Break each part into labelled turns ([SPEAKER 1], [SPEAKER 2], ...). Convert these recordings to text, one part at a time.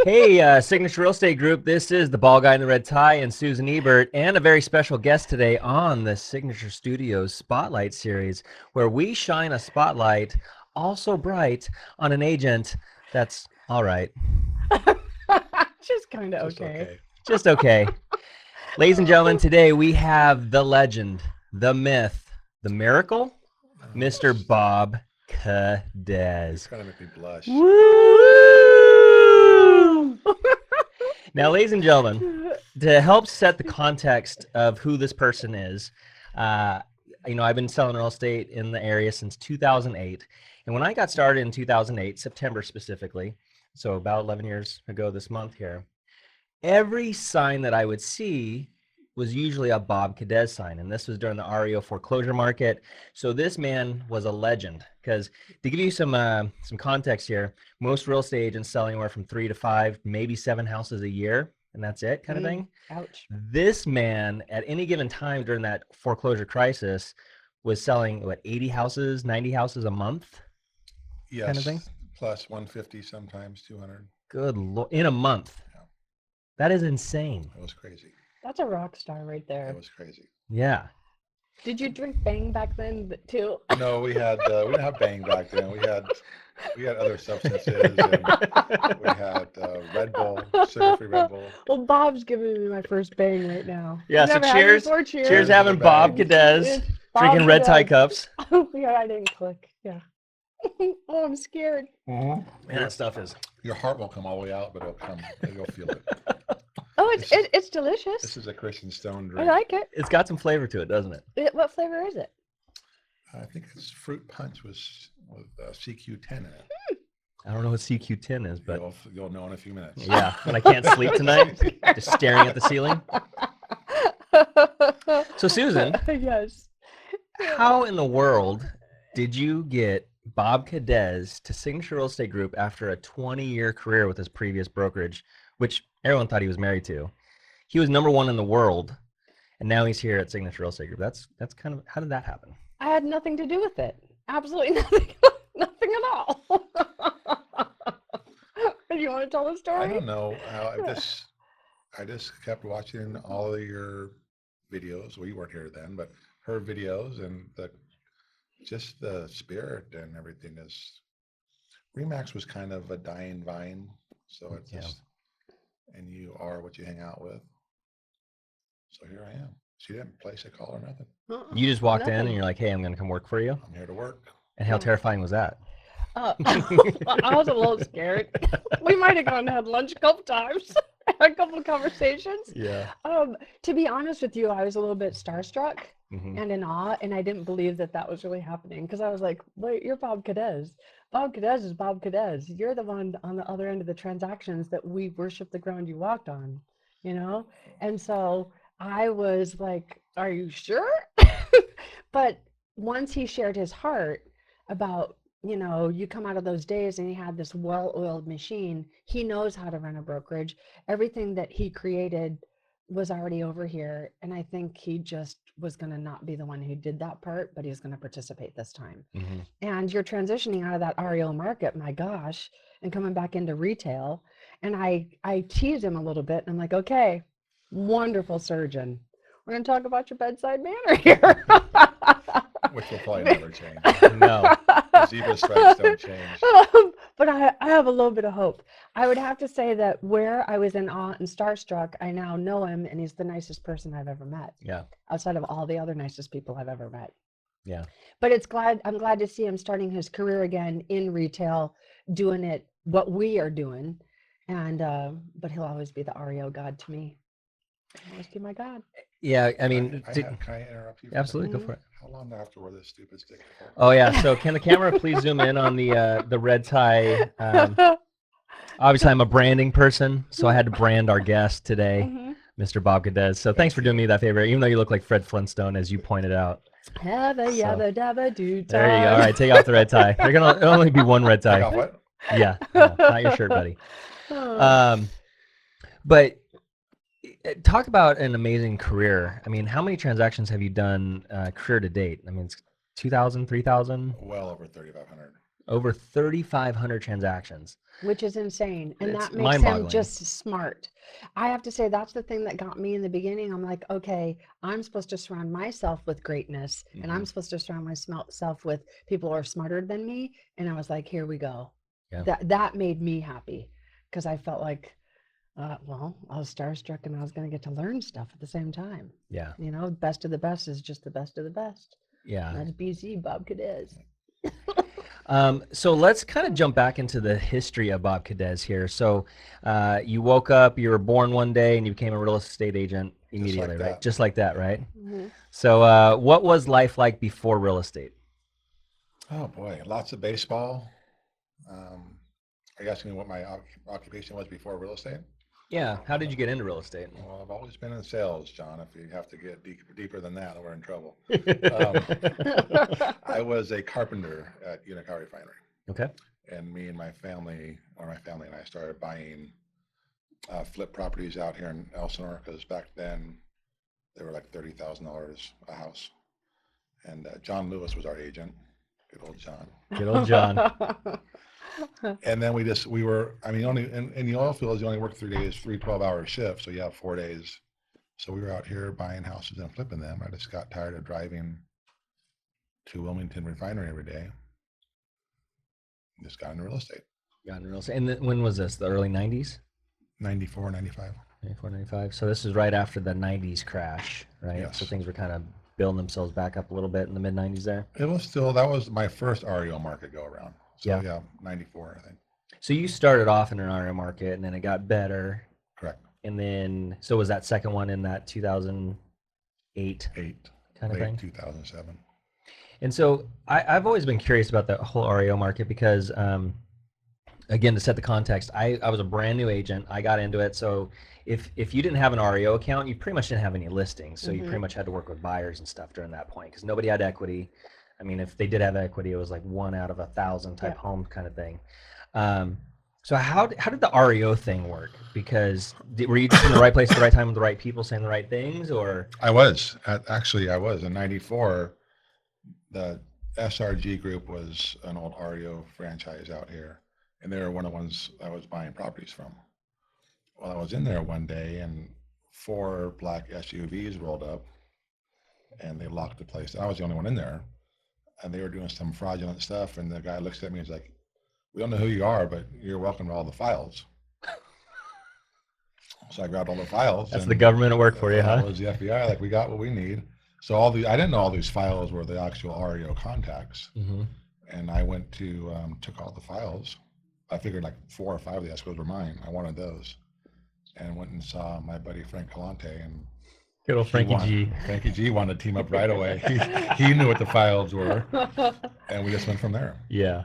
[SPEAKER 1] Hey, Signature Real Estate Group. This is the ball guy in the red tie and Susan Ebert, and a very special guest today on the Signature Studios Spotlight Series, where we shine a spotlight also bright on an agent that's all right.
[SPEAKER 2] Just kind of okay.
[SPEAKER 1] Just okay. Ladies and gentlemen, today we have the legend, the myth, the miracle, Mr. Bob Cadez.
[SPEAKER 3] It's gonna make me blush.
[SPEAKER 2] Woo!
[SPEAKER 1] Now, ladies and gentlemen, to help set the context of who this person is, I've been selling real estate in the area since 2008. And when I got started in 2008, September specifically, so about 11 years ago this month here, every sign that I would see was usually a Bob Cadez sign. And this was during the REO foreclosure market. So this man was a legend, because to give you some context here, most real estate agents sell anywhere from 3 to 5, maybe 7 houses a year, and that's it kind of thing.
[SPEAKER 2] Ouch.
[SPEAKER 1] This man at any given time during that foreclosure crisis was selling 80 houses, 90 houses a month?
[SPEAKER 3] Yes,
[SPEAKER 1] kind of thing?
[SPEAKER 3] plus 150, sometimes 200.
[SPEAKER 1] Good Lord, in a month.
[SPEAKER 3] Yeah.
[SPEAKER 1] That is insane.
[SPEAKER 3] It was crazy.
[SPEAKER 2] That's a rock star right there.
[SPEAKER 3] It was crazy.
[SPEAKER 1] Yeah.
[SPEAKER 2] Did you drink Bang back then too?
[SPEAKER 3] No, we didn't have Bang back then. We had other substances. And we had Red Bull, sugar-free Red Bull.
[SPEAKER 2] Well, Bob's giving me my first Bang right now.
[SPEAKER 1] Yeah, so
[SPEAKER 2] Never had it
[SPEAKER 1] cheers.
[SPEAKER 2] before, cheers.
[SPEAKER 1] Cheers having Bob Cadez, drinking red tie cups.
[SPEAKER 2] Yeah, I didn't click. Yeah. Oh, I'm scared.
[SPEAKER 1] Man, that stuff is.
[SPEAKER 3] Your heart won't come all the way out, but it'll come. You'll feel it.
[SPEAKER 2] Oh, it's delicious.
[SPEAKER 3] This is a Christian Stone
[SPEAKER 2] I
[SPEAKER 3] drink.
[SPEAKER 2] like it.
[SPEAKER 1] It's got some flavor to it, doesn't it?
[SPEAKER 2] What flavor is it?
[SPEAKER 3] I think it's fruit punch with CQ10 in it.
[SPEAKER 1] I don't know what CQ10 is, but
[SPEAKER 3] You'll know in a few minutes.
[SPEAKER 1] yeah, when I can't sleep tonight, just staring at the ceiling. So Susan,
[SPEAKER 2] Yes.
[SPEAKER 1] how in the world did you get Bob Cadez to Signature Real Estate Group after a 20-year career with his previous brokerage, which everyone thought he was married to? He was #1 in the world, and now he's here at Signature Real Estate Group. That's kind of, how did that happen?
[SPEAKER 2] I had nothing to do with it. Absolutely nothing. Nothing at all. You want to tell the story?
[SPEAKER 3] I don't know. I just kept watching all of your videos. We weren't here then, but her videos, and just the spirit and everything is. Remax was kind of a dying vine, so it's just, and you are what you hang out with. So here I am. She didn't place a call or nothing.
[SPEAKER 1] You just walked in
[SPEAKER 2] Nothing.
[SPEAKER 1] and you're like, hey, I'm going to come work for you?
[SPEAKER 3] I'm here to work.
[SPEAKER 1] And how terrifying was that?
[SPEAKER 2] I was a little scared. We might have gone and had lunch a couple times, had a couple of conversations.
[SPEAKER 1] Yeah.
[SPEAKER 2] To be honest with you, I was a little bit starstruck
[SPEAKER 1] Mm-hmm.
[SPEAKER 2] and in awe, and I didn't believe that was really happening, because I was like, wait, you're Bob Cadez. Bob Cadez is Bob Cadez. You're the one on the other end of the transactions that we worship the ground you walked on, you know? And so I was like, are you sure? But once he shared his heart about, you come out of those days and he had this well-oiled machine. He knows how to run a brokerage. Everything that he created was already over here. And I think he just was going to not be the one who did that part, but he was going to participate this time.
[SPEAKER 1] Mm-hmm.
[SPEAKER 2] And you're transitioning out of that REO market, my gosh, and coming back into retail. And I teased him a little bit, and I'm like, okay, wonderful surgeon. We're going to talk about your bedside manner here.
[SPEAKER 3] Which will probably never change.
[SPEAKER 1] No.
[SPEAKER 3] Zebra stripes don't change.
[SPEAKER 2] But I have a little bit of hope. I would have to say that where I was in awe and starstruck, I now know him, and he's the nicest person I've ever met.
[SPEAKER 1] Yeah.
[SPEAKER 2] Outside of all the other nicest people I've ever met.
[SPEAKER 1] Yeah.
[SPEAKER 2] But I'm glad to see him starting his career again in retail, doing it what we are doing. And but he'll always be the REO God to me. He'll always be my God.
[SPEAKER 1] Yeah, I mean,
[SPEAKER 3] can I interrupt you?
[SPEAKER 1] absolutely, go for it.
[SPEAKER 3] How long do I have to wear this stupid sticker for?
[SPEAKER 1] Oh yeah, so can the camera please zoom in on the red tie? Obviously, I'm a branding person, so I had to brand our guest today, Mr. Bob Cadez. So thanks for doing me that favor, even though you look like Fred Flintstone, as you pointed out.
[SPEAKER 2] Yabba yabba dabba doo.
[SPEAKER 1] There you go. All right, take off the red tie. There's gonna only be one red tie.
[SPEAKER 3] Take off what?
[SPEAKER 1] Yeah, not your shirt, buddy. But talk about an amazing career. I mean, how many transactions have you done career to date? I mean, it's 2,000, 3,000?
[SPEAKER 3] Well over 3,500.
[SPEAKER 1] Over 3,500 transactions.
[SPEAKER 2] which is insane. And
[SPEAKER 1] It's
[SPEAKER 2] that makes him
[SPEAKER 1] mind-boggling.
[SPEAKER 2] just smart. I have to say, that's the thing that got me in the beginning. I'm like, okay, I'm supposed to surround myself with greatness, and I'm supposed to surround myself with people who are smarter than me. And I was like, here we go.
[SPEAKER 1] Yeah.
[SPEAKER 2] That made me happy because I felt like, well, I was starstruck and I was going to get to learn stuff at the same time.
[SPEAKER 1] Yeah.
[SPEAKER 2] You know, best of the best is just the best of the best.
[SPEAKER 1] Yeah.
[SPEAKER 2] That's BC, Bob Cadez.
[SPEAKER 1] So let's kind of jump back into the history of Bob Cadez here. So you woke up, you were born one day, and you became a real estate agent immediately, right? Just like that, right?
[SPEAKER 2] Mm-hmm.
[SPEAKER 1] So what was life like before real estate?
[SPEAKER 3] Oh boy, lots of baseball. Are you asking me what my occupation was before real estate?
[SPEAKER 1] Yeah. How did you get into real estate?
[SPEAKER 3] Well, I've always been in sales, John. If you have to get deeper than that, we're in trouble. I was a carpenter at Unicor Refinery.
[SPEAKER 1] Okay.
[SPEAKER 3] And me and my family, or my family and I, started buying flip properties out here in Elsinore, because back then they were like $30,000 a house. And John Lewis was our agent. Good old John.
[SPEAKER 1] Good old John.
[SPEAKER 3] And then we were, I mean, only in the oil fields, you only work 3 days, 3 12-hour shifts. So you have 4 days. So we were out here buying houses and flipping them. I just got tired of driving to Wilmington Refinery every day. Just got into real estate.
[SPEAKER 1] Got into real estate. And when was this? The early 90s?
[SPEAKER 3] 94, 95.
[SPEAKER 1] 94, 95. So this is right after the 90s crash, right?
[SPEAKER 3] Yes.
[SPEAKER 1] So things were kind of building themselves back up a little bit in the mid 90s there.
[SPEAKER 3] It was still, that was my first REO market go around. So
[SPEAKER 1] Yeah.
[SPEAKER 3] yeah, 94, I think.
[SPEAKER 1] So you started off in an REO market and then it got better.
[SPEAKER 3] Correct.
[SPEAKER 1] And then, so was that second one in that 2008 kind of
[SPEAKER 3] Late
[SPEAKER 1] thing?
[SPEAKER 3] 2007.
[SPEAKER 1] And so I've always been curious about the whole REO market because, again, to set the context, I was a brand new agent. I got into it. So if you didn't have an REO account, you pretty much didn't have any listings. So you pretty much had to work with buyers and stuff during that point because nobody had equity. I mean, if they did have equity, it was like 1 out of 1,000 type home kind of thing. So how did the REO thing work? Because were you just in the right place at the right time with the right people saying the right things, or?
[SPEAKER 3] I was in 94. The SRG group was an old REO franchise out here, and they were one of the ones I was buying properties from. Well, I was in there one day and 4 black SUVs rolled up and they locked the place. I was the only one in there, and they were doing some fraudulent stuff, and the guy looks at me and is like, "We don't know who you are, but you're welcome to all the files." So I grabbed all the files.
[SPEAKER 1] That's the government at work for you, huh?
[SPEAKER 3] It was the FBI, like, we got what we need. So I didn't know all these files were the actual REO contacts.
[SPEAKER 1] Mm-hmm.
[SPEAKER 3] And I went to, took all the files. I figured like 4 or 5 of the escrows were mine. I wanted those. And went and saw my buddy Frank Galante, and
[SPEAKER 1] Good old Frankie G.
[SPEAKER 3] Frankie G wanted to team up right away. He knew what the files were, and we just went from there.
[SPEAKER 1] Yeah.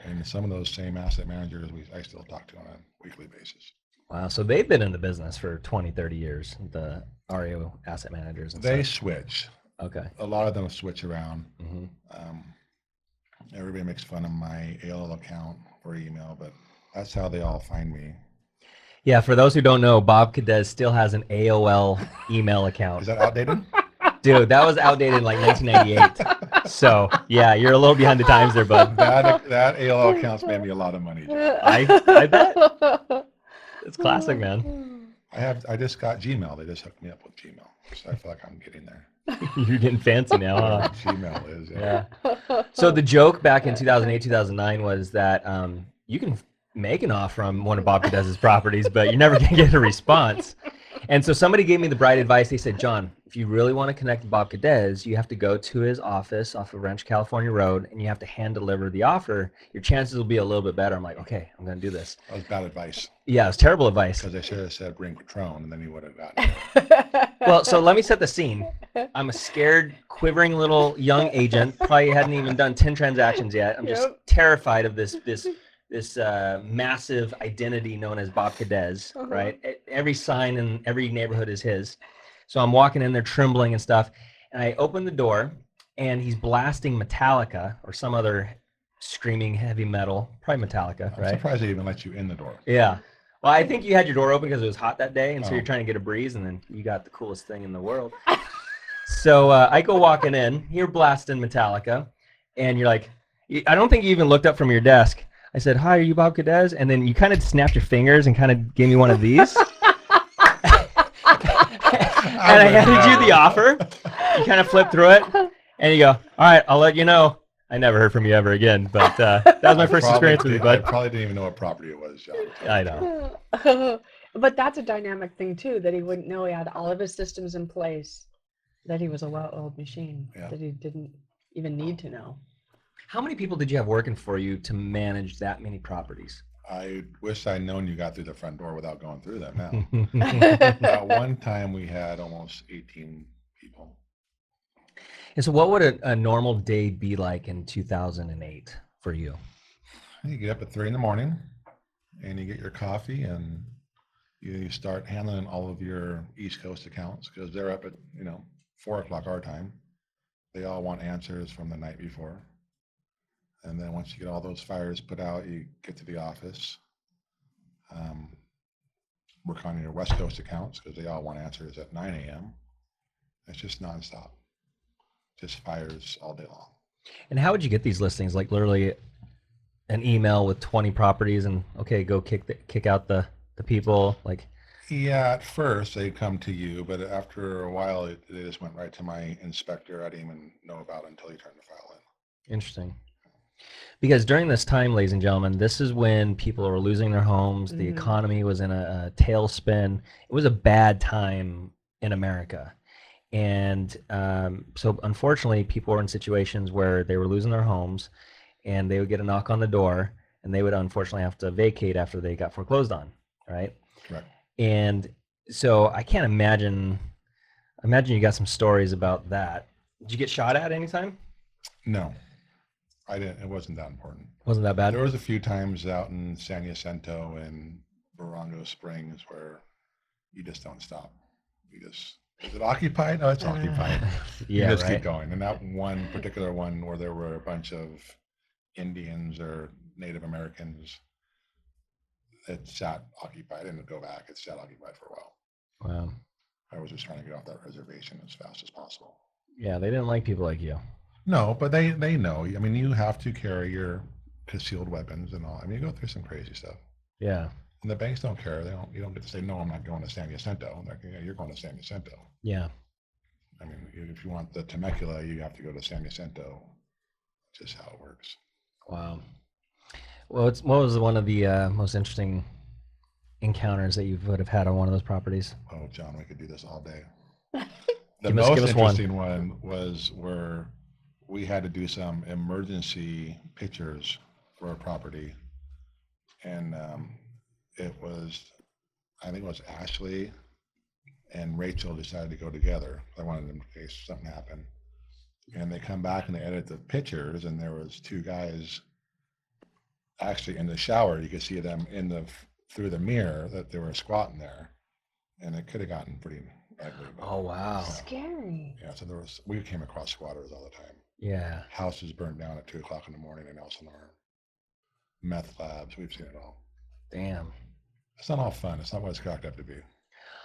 [SPEAKER 3] And some of those same asset managers I still talk to on a weekly basis.
[SPEAKER 1] Wow. So they've been in the business for 20, 30 years, the REO asset managers. And
[SPEAKER 3] They
[SPEAKER 1] stuff.
[SPEAKER 3] switch.
[SPEAKER 1] Okay.
[SPEAKER 3] A lot of them switch around.
[SPEAKER 1] Mm-hmm.
[SPEAKER 3] Everybody makes fun of my AOL account or email, but that's how they all find me.
[SPEAKER 1] Yeah, for those who don't know, Bob Cadez still has an AOL email account.
[SPEAKER 3] Is that outdated?
[SPEAKER 1] Dude, that was outdated in like 1998. So, yeah, you're a little behind the times there, bud.
[SPEAKER 3] That AOL account's made me a lot of money.
[SPEAKER 1] I bet. It's classic, man.
[SPEAKER 3] I just got Gmail. They just hooked me up with Gmail. So I feel like I'm getting there.
[SPEAKER 1] You're getting fancy now, huh?
[SPEAKER 3] Gmail is,
[SPEAKER 1] Yeah. So the joke back in 2008, 2009 was that you can make an offer on one of Bob Cadez's properties, but you're never going to get a response. And so somebody gave me the bright advice. They said, "John, if you really want to connect with Bob Cadez, you have to go to his office off of Rancho California Road, and you have to hand deliver the offer. Your chances will be a little bit better." I'm like, okay, I'm going to do this.
[SPEAKER 3] That was bad advice.
[SPEAKER 1] Yeah, it's terrible advice.
[SPEAKER 3] Because they should have said bring Patron, and then you would have gotten it.
[SPEAKER 1] Well, so let me set the scene. I'm a scared, quivering little young agent. Probably hadn't even done 10 transactions yet. I'm just terrified of this massive identity known as Bob Cadez, right? Every sign in every neighborhood is his. So I'm walking in there trembling and stuff, and I open the door, and he's blasting Metallica or some other screaming heavy metal, probably Metallica,
[SPEAKER 3] I'm
[SPEAKER 1] right?
[SPEAKER 3] surprised they even let you in the door.
[SPEAKER 1] Yeah. Well, I think you had your door open because it was hot that day, and so
[SPEAKER 3] Oh.
[SPEAKER 1] you're trying to get a breeze, and then you got the coolest thing in the world. So I go walking in, you're blasting Metallica, and you're like, I don't think you even looked up from your desk. I said, "Hi, are you Bob Cadez?" And then you kind of snapped your fingers and kind of gave me one of these. And I handed you the offer. You kind of flipped through it, and you go, "All right, I'll let you know." I never heard from you ever again, but that was my first experience with you,
[SPEAKER 3] I
[SPEAKER 1] bud.
[SPEAKER 3] probably didn't even know what property it was, John.
[SPEAKER 1] I know.
[SPEAKER 2] But that's a dynamic thing too, that he wouldn't know he had all of his systems in place, that he was a well-oiled machine,
[SPEAKER 3] Yeah.
[SPEAKER 2] that he didn't even need to know.
[SPEAKER 1] How many people did you have working for you to manage that many properties?
[SPEAKER 3] I wish I'd known you got through the front door without going through them now. At one time, we had almost 18 people.
[SPEAKER 1] And so what would a normal day be like in 2008 for you?
[SPEAKER 3] You get up at 3 in the morning and you get your coffee and you start handling all of your East Coast accounts because they're up at, 4 o'clock our time. They all want answers from the night before. And then once you get all those fires put out, you get to the office, work on your West Coast accounts because they all want answers at 9 a.m. It's just nonstop, just fires all day long.
[SPEAKER 1] And how would you get these listings? Like literally an email with 20 properties and okay, go kick out the people like.
[SPEAKER 3] Yeah, at first they come to you, but after a while they just went right to my inspector. I didn't even know about it until he turned the file in.
[SPEAKER 1] Interesting. Because during this time, ladies and gentlemen, this is when people were losing their homes. The economy was in a tailspin. It was a bad time in America. And so unfortunately, people were in situations where they were losing their homes and they would get a knock on the door and they would unfortunately have to vacate after they got foreclosed on, right?
[SPEAKER 3] Correct.
[SPEAKER 1] And so I can't imagine you got some stories about that. Did you get shot at anytime?
[SPEAKER 3] No, I didn't. It wasn't that important.
[SPEAKER 1] Wasn't that bad?
[SPEAKER 3] There was a few times out in San Jacinto and Barongo Springs where you just don't stop. Is it occupied? Oh, it's occupied.
[SPEAKER 1] Yeah,
[SPEAKER 3] you just
[SPEAKER 1] right.
[SPEAKER 3] keep going. And that one particular one where there were a bunch of Indians or Native Americans, it sat occupied. I didn't go back. It sat occupied for a while.
[SPEAKER 1] Wow.
[SPEAKER 3] I was just trying to get off that reservation as fast as possible.
[SPEAKER 1] Yeah, they didn't like people like you.
[SPEAKER 3] No, but they know. I mean, you have to carry your concealed weapons and all. I mean, you go through some crazy stuff.
[SPEAKER 1] Yeah.
[SPEAKER 3] And the banks don't care. You don't get to say, no, I'm not going to San Jacinto. They're like, yeah, you're going to San Jacinto.
[SPEAKER 1] Yeah.
[SPEAKER 3] I mean, if you want the Temecula, you have to go to San Jacinto. Just how it works.
[SPEAKER 1] Wow. Well, what was one of the most interesting encounters that you would have had on one of those properties?
[SPEAKER 3] Oh, John, we could do this all day. The
[SPEAKER 1] Give
[SPEAKER 3] most
[SPEAKER 1] us
[SPEAKER 3] interesting one was where we had to do some emergency pictures for a property. And I think it was Ashley and Rachel decided to go together. I wanted them in case something happened. And they come back and they edit the pictures and there was two guys actually in the shower. You could see them through the mirror that they were squatting there. And it could have gotten pretty ugly.
[SPEAKER 1] Oh, wow.
[SPEAKER 2] Scary.
[SPEAKER 3] Yeah, so we came across squatters all the time.
[SPEAKER 1] Yeah.
[SPEAKER 3] Houses burned down at 2 o'clock in the morning in Elsinore. Meth labs, we've seen it all.
[SPEAKER 1] Damn.
[SPEAKER 3] It's not all fun. It's not what it's cracked up to be.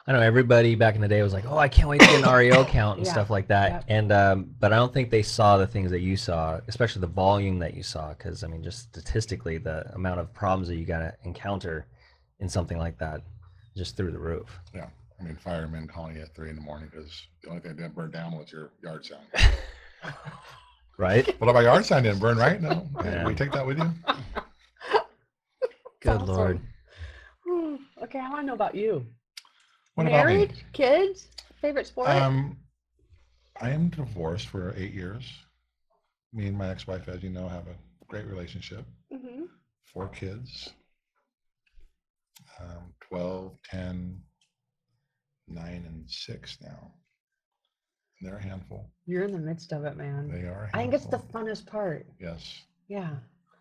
[SPEAKER 1] I know everybody back in the day was like, "Oh, I can't wait to get an REO count and
[SPEAKER 2] Yeah.
[SPEAKER 1] stuff like that."
[SPEAKER 2] Yep.
[SPEAKER 1] And but I don't think they saw the things that you saw, especially the volume that you saw. Because I mean, just statistically, the amount of problems that you got to encounter in something like that, just through the roof.
[SPEAKER 3] Yeah, I mean, firemen calling you at 3 in the morning because the only thing that didn't burn down was your yard sign.
[SPEAKER 1] Right?
[SPEAKER 3] Well, my yard sign didn't burn, right? No,
[SPEAKER 1] Yeah.
[SPEAKER 3] we take that with you.
[SPEAKER 1] Good
[SPEAKER 2] Awesome.
[SPEAKER 1] Lord.
[SPEAKER 2] Okay, I want to know about you.
[SPEAKER 3] What about me?
[SPEAKER 2] Married? Kids? Favorite sport?
[SPEAKER 3] I am divorced for 8 years. Me and my ex-wife, as you know, have a great relationship.
[SPEAKER 2] Mm-hmm.
[SPEAKER 3] 4 kids. 12, 10, 9, and 6 now. And they're a handful.
[SPEAKER 2] You're in the midst of it, man.
[SPEAKER 3] They are a
[SPEAKER 2] I think it's the
[SPEAKER 3] handful.
[SPEAKER 2] funnest part.
[SPEAKER 3] Yes,
[SPEAKER 2] Yeah,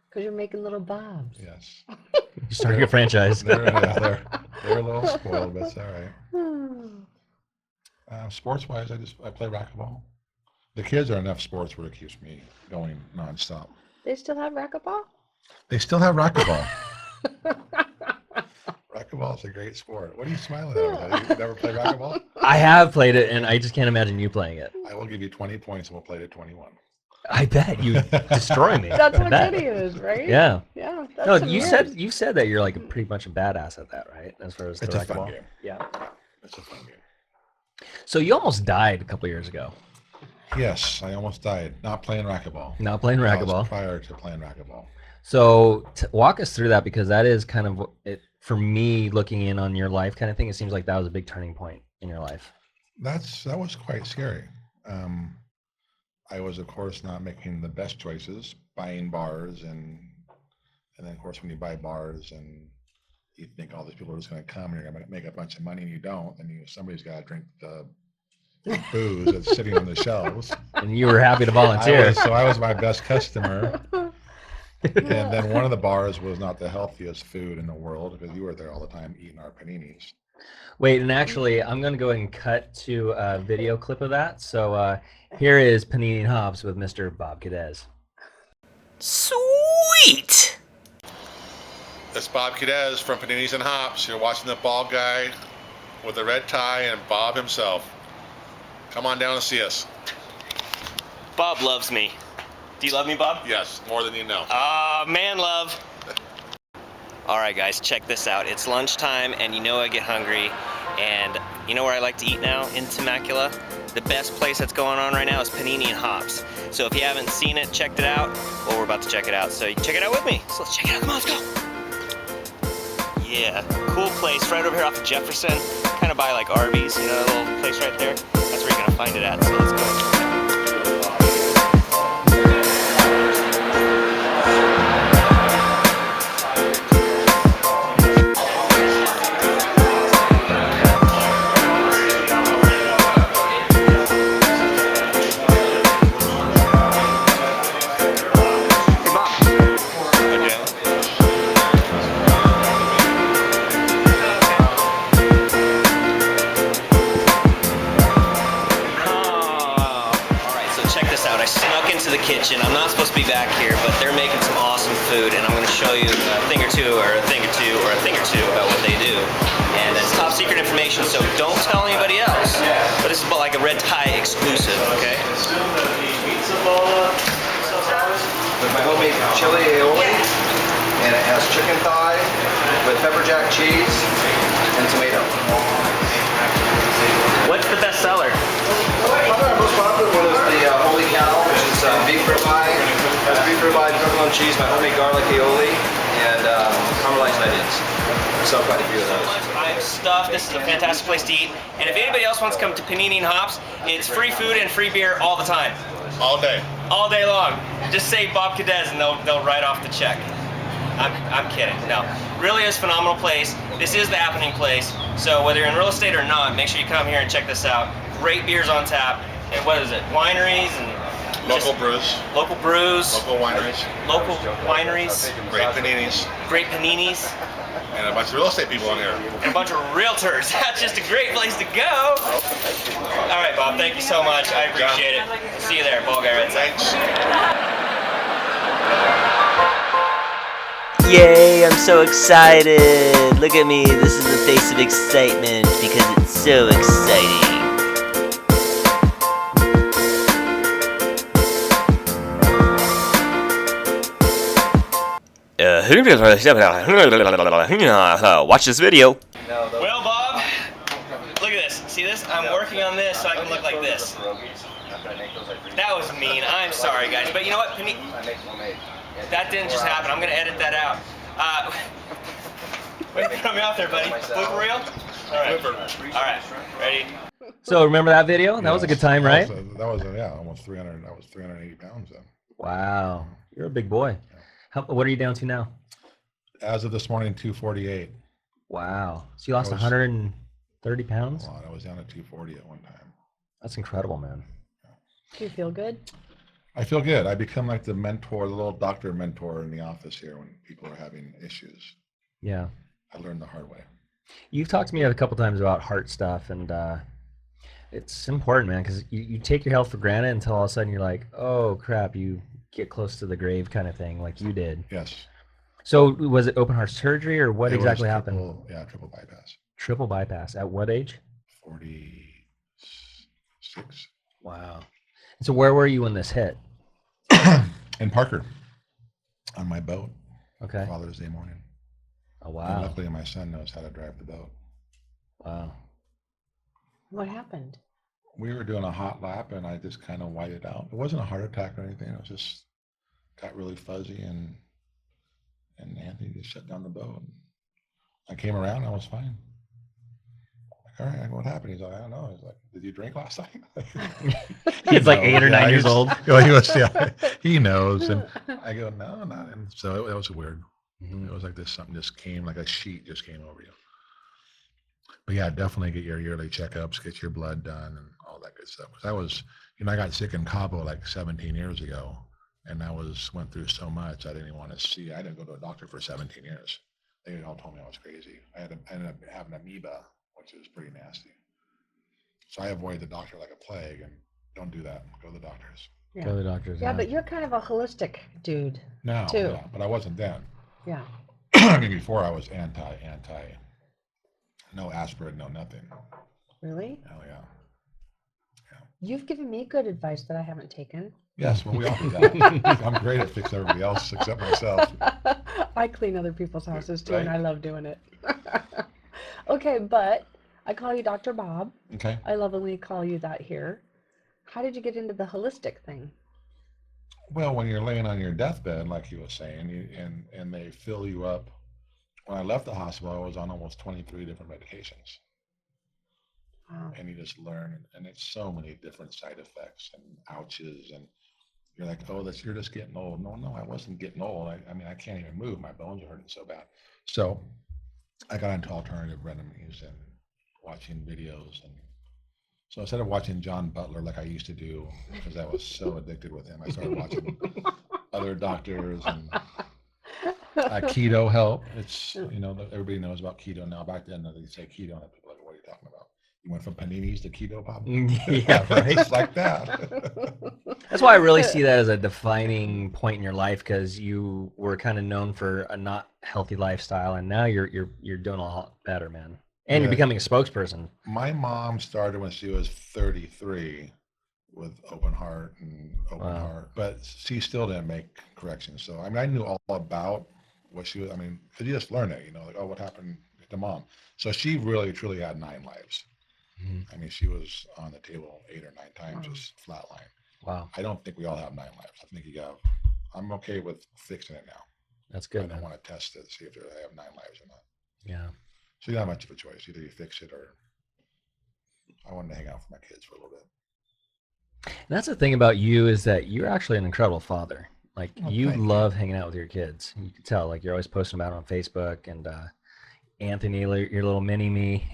[SPEAKER 2] because you're making little bobs.
[SPEAKER 3] yes.
[SPEAKER 1] You're starting a franchise.
[SPEAKER 3] They're a little spoiled, but it's all right. Sports-wise, I play racquetball. The kids are enough sports where it keeps me going nonstop.
[SPEAKER 2] They still have racquetball?
[SPEAKER 3] They still have racquetball. Racquetball is a great sport. What are you smiling at? You never played racquetball?
[SPEAKER 1] I have played it, and I just can't imagine you playing it.
[SPEAKER 3] I will give you 20 points and we'll play to 21.
[SPEAKER 1] I bet you destroy me.
[SPEAKER 2] That's
[SPEAKER 1] I
[SPEAKER 2] what
[SPEAKER 1] bet.
[SPEAKER 2] good he is, right?
[SPEAKER 1] Yeah.
[SPEAKER 2] Yeah. That's
[SPEAKER 1] No,
[SPEAKER 2] some
[SPEAKER 1] you
[SPEAKER 2] years.
[SPEAKER 1] said that you're like pretty much a badass at that, right? As far as
[SPEAKER 3] It's
[SPEAKER 1] the
[SPEAKER 3] a fun
[SPEAKER 1] racquetball.
[SPEAKER 3] game.
[SPEAKER 1] Yeah.
[SPEAKER 3] It's a fun game.
[SPEAKER 1] So you almost died a couple years ago.
[SPEAKER 3] Yes, I almost died not playing racquetball.
[SPEAKER 1] Not playing
[SPEAKER 3] That was
[SPEAKER 1] racquetball.
[SPEAKER 3] prior to playing racquetball.
[SPEAKER 1] So walk us through that, because that is kind of it for me, looking in on your life kind of thing. It seems like that was a big turning point in your life.
[SPEAKER 3] That was quite scary. I was, of course, not making the best choices, buying bars, and then, of course, when you buy bars and you think all these people are just going to come and you're going to make a bunch of money, and you don't, and somebody's got to drink the booze that's sitting on the shelves.
[SPEAKER 1] And you were happy to volunteer.
[SPEAKER 3] I was my best customer. And then one of the bars was not the healthiest food in the world, because you were there all the time eating our paninis.
[SPEAKER 1] Wait, and actually, I'm going to go ahead and cut to a video clip of that. So here is Panini and Hops with Mr. Bob Cadez.
[SPEAKER 4] Sweet!
[SPEAKER 3] That's Bob Cadez from Paninis and Hops. You're watching the bald guy with the red tie and Bob himself. Come on down and see us.
[SPEAKER 4] Bob loves me. Do you love me, Bob?
[SPEAKER 3] Yes, more than you know.
[SPEAKER 4] Man love. All right, guys, check this out. It's lunchtime, and you know I get hungry. And you know where I like to eat now in Temecula? The best place that's going on right now is Panini and Hops. So if you haven't seen it, checked it out, well, we're about to check it out. So check it out with me. So let's check it out. Come on, let's go. Yeah, cool place right over here off of Jefferson. Kind of by like Arby's, you know, that little place right there. That's where you're gonna find it at. So let's go. The kitchen. I'm not supposed to be back here, but they're making some awesome food, and I'm going to show you a thing or two about what they do. And it's top secret information, so don't tell anybody else. But this is about like a red tie exclusive, okay?
[SPEAKER 5] With my homemade chili aioli, and it has chicken thigh with pepper jack cheese and tomato.
[SPEAKER 4] What's the best seller?
[SPEAKER 5] Our most popular one is the Holy Cow, which is beef ribeye. Has beef ribeye, pepperoni cheese, my homemade garlic aioli, and caramelized onions. We sell quite a few of those.
[SPEAKER 4] I'm stuffed. This is a fantastic place to eat. And if anybody else wants to come to Panini and Hops, it's free food and free beer all the time.
[SPEAKER 3] All day.
[SPEAKER 4] All day long. Just say Bob Cadez and they'll write off the check. I'm kidding. No, really is a phenomenal place. This is the happening place. So whether you're in real estate or not, make sure you come here and check this out. Great beers on tap. And what is it? Wineries and
[SPEAKER 3] Local brews.
[SPEAKER 4] Local brews.
[SPEAKER 3] Local wineries.
[SPEAKER 4] Local wineries.
[SPEAKER 3] Great paninis.
[SPEAKER 4] Great paninis.
[SPEAKER 3] And a bunch of real estate people on here.
[SPEAKER 4] And a bunch of realtors. That's just a great place to go. All right, Bob. Thank you so much. I appreciate it. See you there, Ball Guy Red Sox.
[SPEAKER 6] Yay, I'm so excited! Look at me, this is the face of excitement because it's so exciting. Watch this video.
[SPEAKER 4] Well, Bob, look at this. See this? I'm working on this so I can look like this. That was mean. I'm sorry, guys. But you know what? That didn't just happen. I'm going to edit that out. Wait, throw me out there, buddy. Blooper reel? All right. Ready?
[SPEAKER 1] So remember that video? That was a good time, right?
[SPEAKER 3] That was almost 300. That was 380 pounds then.
[SPEAKER 1] Wow, you're a big boy. What are you down to now?
[SPEAKER 3] As of this morning, 248.
[SPEAKER 1] Wow. So you lost 130 pounds?
[SPEAKER 3] I was down at 240 at one time.
[SPEAKER 1] That's incredible, man.
[SPEAKER 2] Do you feel good?
[SPEAKER 3] I feel good. I become like the mentor, the little doctor mentor in the office here when people are having issues.
[SPEAKER 1] Yeah.
[SPEAKER 3] I learned the hard way.
[SPEAKER 1] You've talked to me a couple times about heart stuff, and it's important, man, because you take your health for granted until all of a sudden you're like, oh, crap, you get close to the grave kind of thing like you did.
[SPEAKER 3] Yes.
[SPEAKER 1] So was it open heart surgery, or what exactly happened?
[SPEAKER 3] Triple bypass.
[SPEAKER 1] Triple bypass. At what age?
[SPEAKER 3] 46.
[SPEAKER 1] Wow. And so where were you when this hit?
[SPEAKER 3] in Parker on my boat.
[SPEAKER 1] Okay.
[SPEAKER 3] Father's Day morning.
[SPEAKER 1] Oh,
[SPEAKER 3] And
[SPEAKER 1] wow.
[SPEAKER 3] luckily my son knows how to drive the boat.
[SPEAKER 1] Wow.
[SPEAKER 2] What happened?
[SPEAKER 3] We were doing a hot lap and I just kind of whited out. It wasn't a heart attack or anything. It was just got really fuzzy and Anthony just shut down the boat. I came around, I was fine. Like, all right, I go, what happened? He's like, I don't know. He's like, did you drink last night?
[SPEAKER 1] He's like
[SPEAKER 3] knows.
[SPEAKER 1] 8 or 9 years
[SPEAKER 3] he's-
[SPEAKER 1] old.
[SPEAKER 3] Well, he was, yeah, he knows. And I go, no, not. And so it was weird.
[SPEAKER 1] Mhm.
[SPEAKER 3] It was like this, something just came, like a sheet just came over you. But yeah, definitely get your yearly checkups, get your blood done and all that good stuff. 'Cause I was, I got sick in Cabo like 17 years ago and went through so much I didn't even want to see. I didn't go to a doctor for 17 years. They all told me I was crazy. I ended up having amoeba, which is pretty nasty. So I avoid the doctor like a plague and don't do that. Go to the doctors.
[SPEAKER 2] Yeah.
[SPEAKER 1] Go to the doctors.
[SPEAKER 2] Yeah, but you're kind of a holistic dude.
[SPEAKER 3] Now,
[SPEAKER 2] Too.
[SPEAKER 3] yeah, but I wasn't then.
[SPEAKER 2] Yeah.
[SPEAKER 3] I mean, before I was anti, no aspirin, no nothing.
[SPEAKER 2] Really?
[SPEAKER 3] Oh yeah.
[SPEAKER 2] You've given me good advice that I haven't taken.
[SPEAKER 3] Yes, well, we all do that. I'm great at fixing everybody else except myself.
[SPEAKER 2] I clean other people's houses too, and
[SPEAKER 3] Right.
[SPEAKER 2] I love doing it. Okay, but I call you Dr. Bob.
[SPEAKER 3] Okay.
[SPEAKER 2] I lovingly call you that here. How did you get into the holistic thing?
[SPEAKER 3] Well, when you're laying on your deathbed, like you were saying, and they fill you up. When I left the hospital, I was on almost 23 different medications.
[SPEAKER 2] Wow.
[SPEAKER 3] And you just learn, and it's so many different side effects and ouches, and you're like, oh, you're just getting old. No, I wasn't getting old. I mean, I can't even move. My bones are hurting so bad. So I got into alternative remedies and watching videos. And so instead of watching John Butler like I used to do, because I was so addicted with him, I started watching other doctors and keto help. It's, everybody knows about keto now. Back then, they say keto, and people are like, what are you talking about? You went from paninis to keto, Bob?
[SPEAKER 1] Yeah, right.
[SPEAKER 3] Just like that.
[SPEAKER 1] That's why I really see that as a defining point in your life, because you were kind of known for a not healthy lifestyle, and now you're doing a lot better, man. And you're
[SPEAKER 3] Yeah.
[SPEAKER 1] becoming a spokesperson.
[SPEAKER 3] My mom started when she was 33 with open heart, but she still didn't make corrections. So, I mean, I knew all about what she was, because you just learn it, like, oh, what happened to mom? So she really, truly had 9 lives.
[SPEAKER 1] Mhm.
[SPEAKER 3] I mean, she was on the table 8 or 9 times,
[SPEAKER 2] Wow.
[SPEAKER 3] just flatline.
[SPEAKER 1] Wow,
[SPEAKER 3] I don't think we all have 9 lives. I think I'm okay with fixing it now.
[SPEAKER 1] that's
[SPEAKER 3] I
[SPEAKER 1] good,
[SPEAKER 3] don't
[SPEAKER 1] man.
[SPEAKER 3] want to test it, see if I have 9 lives or not.
[SPEAKER 1] Yeah.
[SPEAKER 3] So you don't have much of a choice. Either you fix it or I wanted to hang out with my kids for a little bit.
[SPEAKER 1] And that's the thing about you, is that you're actually an incredible father. Like,
[SPEAKER 3] Oh,
[SPEAKER 1] you
[SPEAKER 3] thank you.
[SPEAKER 1] love hanging out with your kids. You can tell, like, you're always posting about it on Facebook, and Anthony, your little mini me.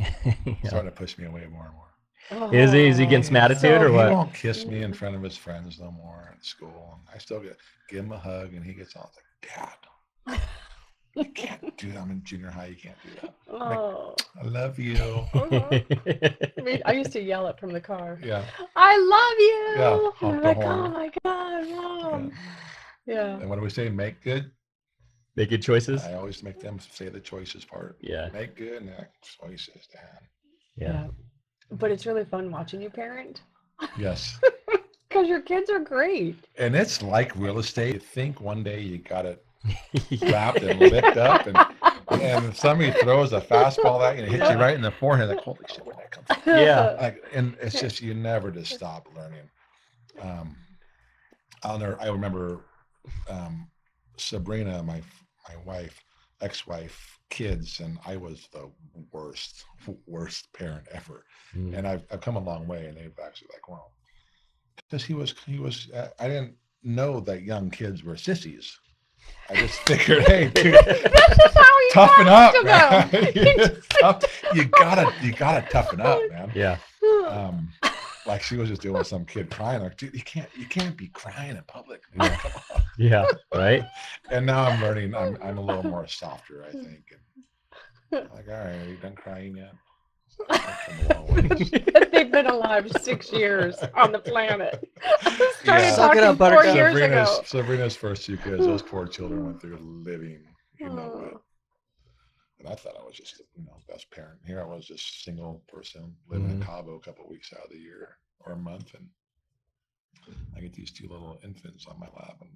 [SPEAKER 3] Starting to push me away more and more.
[SPEAKER 1] Is he getting some attitude or
[SPEAKER 3] He
[SPEAKER 1] what?
[SPEAKER 3] won't kiss me in front of his friends no more at school. I still give him a hug, and he gets all like, Dad, you can't do that. I'm in junior high. You can't do that.
[SPEAKER 2] Oh.
[SPEAKER 3] I love you.
[SPEAKER 2] I used to yell it from the car.
[SPEAKER 3] Yeah.
[SPEAKER 2] I love you.
[SPEAKER 3] Yeah, honk
[SPEAKER 2] I'm
[SPEAKER 3] the
[SPEAKER 2] like,
[SPEAKER 3] horn.
[SPEAKER 2] oh my God, Mom. Yeah.
[SPEAKER 3] And when we say make good,
[SPEAKER 1] Make good choices.
[SPEAKER 3] I always make them say the choices part.
[SPEAKER 1] Yeah.
[SPEAKER 3] Make good and choices, Dad.
[SPEAKER 1] Yeah.
[SPEAKER 2] But it's really fun watching you parent,
[SPEAKER 3] Yes.
[SPEAKER 2] because your kids are great.
[SPEAKER 3] And it's like real estate. You think one day you got it wrapped and licked up, and somebody throws a fastball at you and it hits you right in the forehead. Like, holy shit, where'd that come from?
[SPEAKER 1] Yeah.
[SPEAKER 3] And it's just, you never just stop learning. I remember Sabrina, my wife, ex-wife, kids, and I was the worst parent ever.
[SPEAKER 1] Mm.
[SPEAKER 3] And I've come a long way, and they've actually like, wow, because he was. I didn't know that young kids were sissies. I just figured, hey, dude, toughen up, man. You gotta toughen up, man.
[SPEAKER 1] Yeah.
[SPEAKER 3] Like she was just doing with some kid crying. Like, dude, you can't be crying in public.
[SPEAKER 1] Yeah.
[SPEAKER 3] Come on.
[SPEAKER 1] Yeah. Right.
[SPEAKER 3] And now I'm learning. I'm a little more softer, I think. And like, all right, are you done crying yet? I've come a long ways.
[SPEAKER 2] They've been alive 6 years on the planet. I started
[SPEAKER 3] Yeah.
[SPEAKER 1] Suck it
[SPEAKER 2] talking
[SPEAKER 1] up,
[SPEAKER 2] 4
[SPEAKER 1] Buttercup.
[SPEAKER 2] years ago.
[SPEAKER 3] Sabrina's first 2 kids, those poor children went through living, what. And I thought I was just, best parent. Here I was just single person living in Cabo a couple of weeks out of the year or a month, and I get these 2 little infants on my lap, and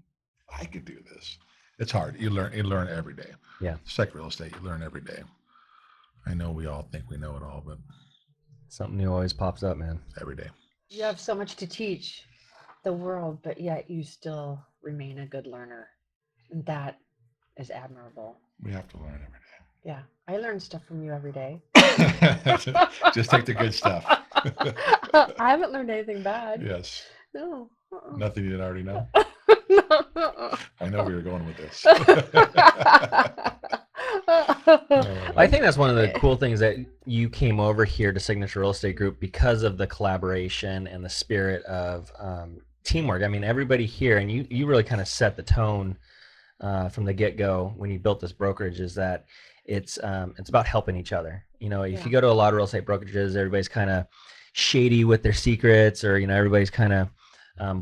[SPEAKER 3] I could do this. It's hard. You learn every day.
[SPEAKER 1] Yeah.
[SPEAKER 3] It's like real estate. You learn every day. I know we all think we know it all, but
[SPEAKER 1] Something new always pops up, man.
[SPEAKER 3] every day.
[SPEAKER 2] You have so much to teach the world, but yet you still remain a good learner. And that is admirable.
[SPEAKER 3] We have to learn every
[SPEAKER 2] Yeah. I learn stuff from you every day.
[SPEAKER 3] day. Just take the good stuff.
[SPEAKER 2] I haven't learned anything bad.
[SPEAKER 3] Yes.
[SPEAKER 2] No.
[SPEAKER 3] Nothing you didn't already know.
[SPEAKER 2] No.
[SPEAKER 3] I know where you're going with this.
[SPEAKER 1] I think that's one of the cool things that you came over here to Signature Real Estate Group because of the collaboration and the spirit of teamwork. I mean, everybody here, and you really kind of set the tone from the get-go when you built this brokerage, is that it's about helping each other. You know, if you go to a lot of real estate brokerages, everybody's kind of shady with their secrets, or, you know, everybody's kind of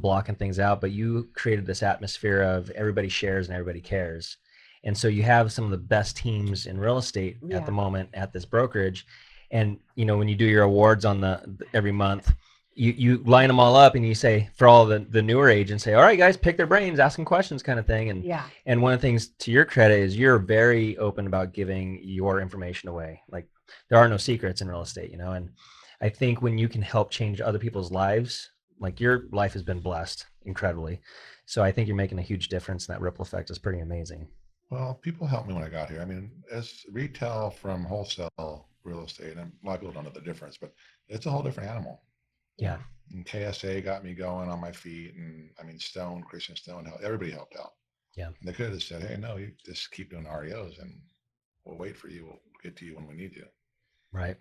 [SPEAKER 1] blocking things out, but you created this atmosphere of everybody shares and everybody cares. And so you have some of the best teams in real estate at the moment at this brokerage. And, you know, when you do your awards on every month, you line them all up and you say, for all the newer agents, say, all right, guys, pick their brains, ask them questions, kind of thing. And one of the things, to your credit, is you're very open about giving your information away. Like, there are no secrets in real estate, you know. And I think when you can help change other people's lives, like, your life has been blessed incredibly. So I think you're making a huge difference, and that ripple effect is pretty amazing.
[SPEAKER 3] Well, people helped me when I got here. I mean, as retail from wholesale real estate, and a lot of people don't know the difference, but it's a whole different animal.
[SPEAKER 1] Yeah.
[SPEAKER 3] And KSA got me going on my feet, and I mean, Christian Stone, everybody helped out.
[SPEAKER 1] Yeah.
[SPEAKER 3] And they could have said, hey, no, you just keep doing REOs and we'll wait for you. We'll get to you when we need you.
[SPEAKER 1] Right.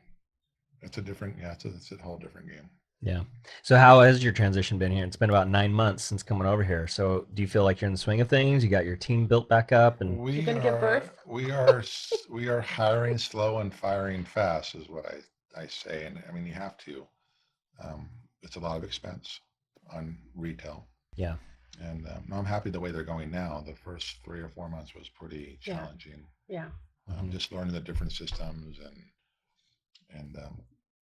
[SPEAKER 3] It's a different, it's a whole different game.
[SPEAKER 1] Yeah. So how has your transition been here? It's been about 9 months since coming over here. So do you feel like you're in the swing of things? You got your team built back up, and
[SPEAKER 2] you're gonna give birth?
[SPEAKER 3] We are hiring slow and firing fast, is what I say. And I mean, you have to. It's a lot of expense on retail.
[SPEAKER 1] Yeah.
[SPEAKER 3] And I'm happy the way they're going now. The first 3 or 4 months was pretty challenging.
[SPEAKER 2] Yeah.
[SPEAKER 3] I'm just learning the different systems and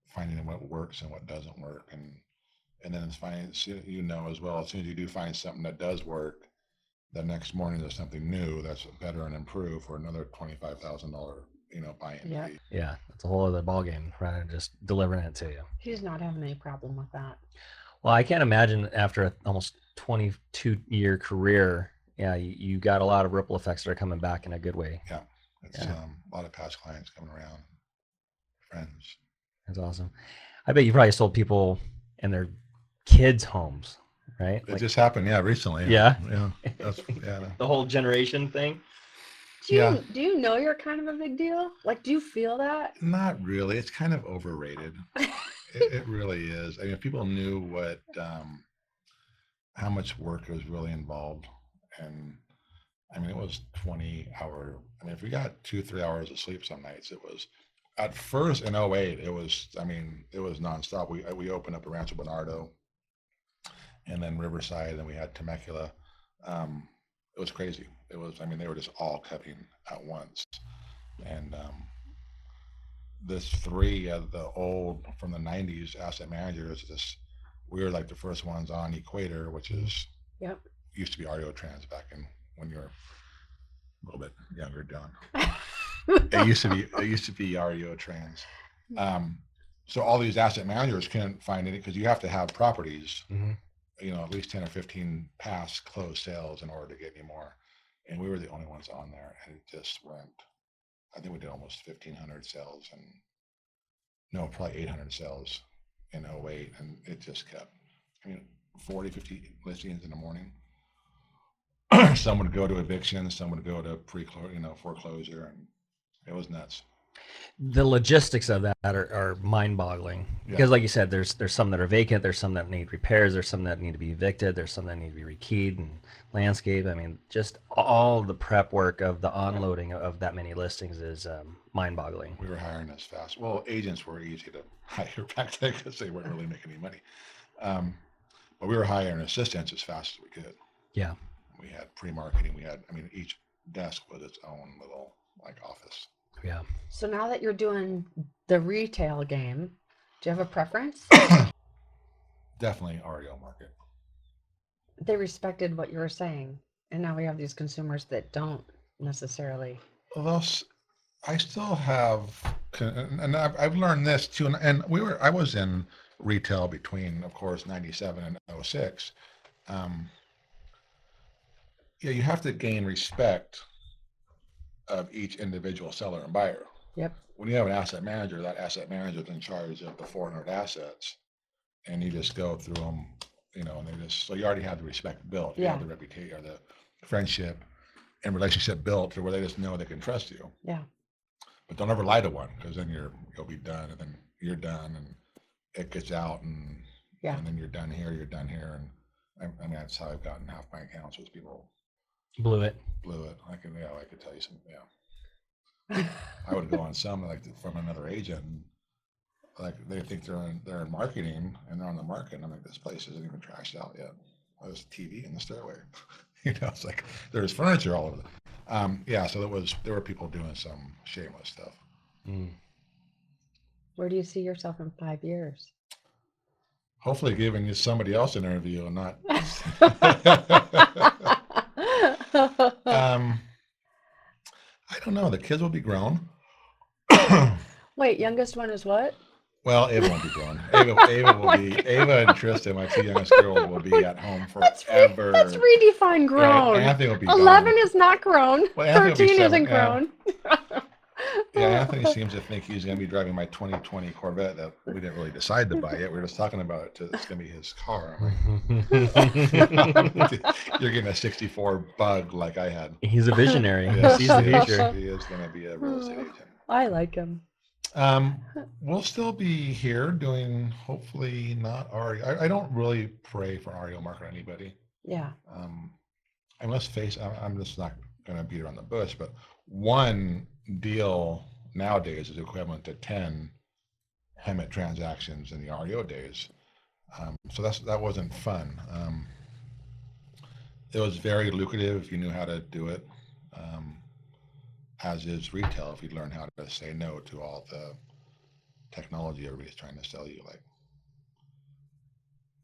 [SPEAKER 3] finding what works and what doesn't work. And then it's finding, you know, as well, as soon as you do find something that does work, the next morning there's something new that's better and improved for another $25,000, you know, buy-in.
[SPEAKER 2] Yeah.
[SPEAKER 3] fee.
[SPEAKER 1] Yeah, it's a whole other ballgame rather than just delivering it to you.
[SPEAKER 2] He's not having any problem with that.
[SPEAKER 1] Well, I can't imagine after an almost 22-year career, you got a lot of ripple effects that are coming back in a good way.
[SPEAKER 3] Yeah. It's a lot of past clients coming around, friends.
[SPEAKER 1] That's awesome. I bet you probably sold people and their kids' homes, right?
[SPEAKER 3] It just happened, recently.
[SPEAKER 1] Yeah.
[SPEAKER 3] Yeah. That's,
[SPEAKER 1] The whole generation thing.
[SPEAKER 2] Do you know you're kind of a big deal? Like, do you feel that?
[SPEAKER 3] Not really. It's kind of overrated. It really is. I mean, if people knew what, how much work was really involved, and I mean, it was 20-hour. I mean, if we got 2-3 hours of sleep some nights, it was. At first in 2008, it was nonstop. We opened up a Rancho Bernardo, and then Riverside, and we had Temecula. It was crazy. It was, I mean, they were just all cutting at once. And this 3 of the old, from the 90s asset managers, we were like the first ones on Equator, which is used to be REO Trans back in when you were a little bit younger, John. It used to be REO Trans. So all these asset managers couldn't find any, because you have to have properties, you know, at least 10 or 15 past closed sales in order to get any more. And we were the only ones on there, and it just went. I think we did almost 1,500 sales, and no, probably 800 sales in 2008, and it just kept. I mean, 40, 50 listings in the morning. Some would go to eviction, some would go to foreclosure, and it was nuts.
[SPEAKER 1] The logistics of that are mind-boggling, because like you said, there's some that are vacant, there's some that need repairs, there's some that need to be evicted, there's some that need to be rekeyed and landscape. I mean, just all the prep work of the onloading of that many listings is mind-boggling.
[SPEAKER 3] We were hiring as fast. Well, agents were easy to hire back then because they weren't really making any money. But we were hiring assistants as fast as we could. Yeah. We had pre-marketing. Each desk was its own little office.
[SPEAKER 1] Yeah.
[SPEAKER 2] So now that you're doing the retail game, do you have a preference?
[SPEAKER 3] Definitely REO market.
[SPEAKER 2] They respected what you were saying. And now we have these consumers that don't necessarily.
[SPEAKER 3] Well, I still have, and I've learned this too. And I was in retail between, of course, 97 and 06. Yeah, you have to gain respect of each individual seller and buyer.
[SPEAKER 2] Yep.
[SPEAKER 3] When you have an asset manager, that asset manager is in charge of the 400 assets, and you just go through them, and so you already have the respect built. You have the reputation or the friendship and relationship built to where they just know they can trust you.
[SPEAKER 2] Yeah.
[SPEAKER 3] But don't ever lie to one, because then you'll be done, and then you're done, and it gets out, and then you're done here, and I mean, that's how I've gotten half my accounts was people
[SPEAKER 1] Blew it.
[SPEAKER 3] I could tell you some, I would go on some from another agent, like they think they're in marketing and they're on the market. And I'm like, this place isn't even trashed out yet. There's a TV in the stairway. It's like there's furniture all over. So there were people doing some shameless stuff.
[SPEAKER 2] Where do you see yourself in 5 years?
[SPEAKER 3] Hopefully giving you somebody else an interview and not. I don't know. The kids will be grown.
[SPEAKER 2] Wait, youngest one is what?
[SPEAKER 3] Well, Ava won't be grown. Ava and Tristan, my two youngest girls, will be at home forever.
[SPEAKER 2] Let's redefine grown.
[SPEAKER 3] Anthony will be
[SPEAKER 2] 11
[SPEAKER 3] gone.
[SPEAKER 2] is not grown.
[SPEAKER 3] Well,
[SPEAKER 2] 13 isn't grown.
[SPEAKER 3] Anthony seems to think he's going to be driving my 2020 Corvette that we didn't really decide to buy yet. We were just talking about it. It's going to be his car. I'm like, you're getting a 64 Bug like I had.
[SPEAKER 1] He's a visionary.
[SPEAKER 3] Yes,
[SPEAKER 1] he sees the future.
[SPEAKER 3] He is going to be a real estate agent.
[SPEAKER 2] I like him.
[SPEAKER 3] We'll still be here doing, hopefully not REO. I don't really pray for REO market on anybody.
[SPEAKER 2] Yeah.
[SPEAKER 3] I must face, I'm just not going to beat around the bush, but one deal nowadays is equivalent to 10 HEMIT transactions in the REO days. So that wasn't fun. It was very lucrative if you knew how to do it, as is retail if you learn how to say no to all the technology everybody's trying to sell you like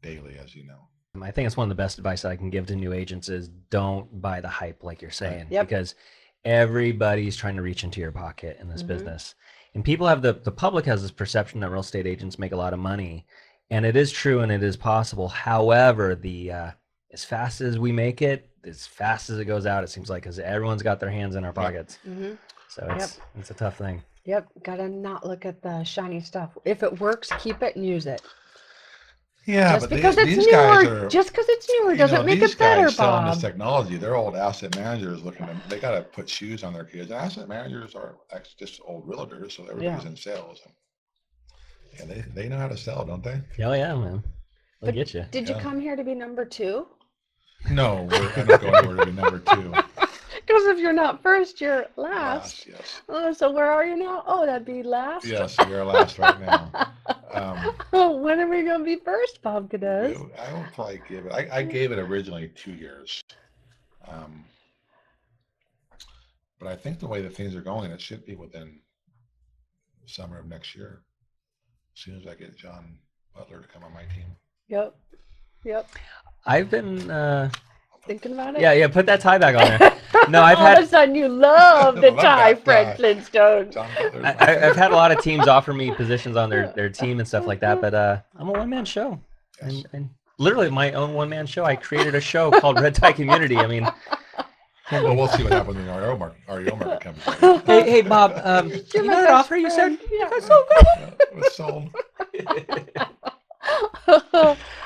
[SPEAKER 3] daily, as you know.
[SPEAKER 1] I think it's one of the best advice that I can give to new agents is don't buy the hype, like you're saying, because everybody's trying to reach into your pocket in this business. And people have the public has this perception that real estate agents make a lot of money, and it is true and it is possible. However, as fast as we make it, as fast as it goes out, it seems like, because everyone's got their hands in our pockets. So it's a tough thing.
[SPEAKER 2] Gotta not look at the shiny stuff. If it works, keep it and use it.
[SPEAKER 3] Yeah,
[SPEAKER 2] just
[SPEAKER 3] but
[SPEAKER 2] because
[SPEAKER 3] these
[SPEAKER 2] it's
[SPEAKER 3] guys
[SPEAKER 2] newer,
[SPEAKER 3] are,
[SPEAKER 2] just because it's newer doesn't make
[SPEAKER 3] these
[SPEAKER 2] it better,
[SPEAKER 3] guys selling
[SPEAKER 2] Bob.
[SPEAKER 3] this technology. They're old asset managers they got to put shoes on their kids. And asset managers are just old realtors, so everybody's in sales. And they know how to sell, don't they?
[SPEAKER 1] Hell yeah, man. They'll get you.
[SPEAKER 2] Did you come here to be number 2?
[SPEAKER 3] No, we're not going anywhere to be number 2.
[SPEAKER 2] Because if you're not first, you're last.
[SPEAKER 3] Yes.
[SPEAKER 2] Oh, so where are you now? Oh, that'd be last.
[SPEAKER 3] Yes, we're last right now.
[SPEAKER 2] When are we going to be first, Bob Cadez?
[SPEAKER 3] I will probably give it. I gave it originally 2 years. But I think the way that things are going, it should be within summer of next year. As soon as I get John Butler to come on my team.
[SPEAKER 2] Yep.
[SPEAKER 1] I've been
[SPEAKER 2] thinking about it.
[SPEAKER 1] Yeah. Put that tie back on there. No, I've
[SPEAKER 2] All
[SPEAKER 1] had.
[SPEAKER 2] of a sudden, you love the tie, Fred Flintstone.
[SPEAKER 1] I've had a lot of teams offer me positions on their team and stuff like that, but I'm a one-man show, and literally my own one-man show. I created a show called Red Tie Community. I mean.
[SPEAKER 3] Well, we'll see what happens when the REO market comes in.
[SPEAKER 1] Hey, Bob, you know that offer you said?
[SPEAKER 2] Yeah.
[SPEAKER 1] So good.
[SPEAKER 3] It was sold.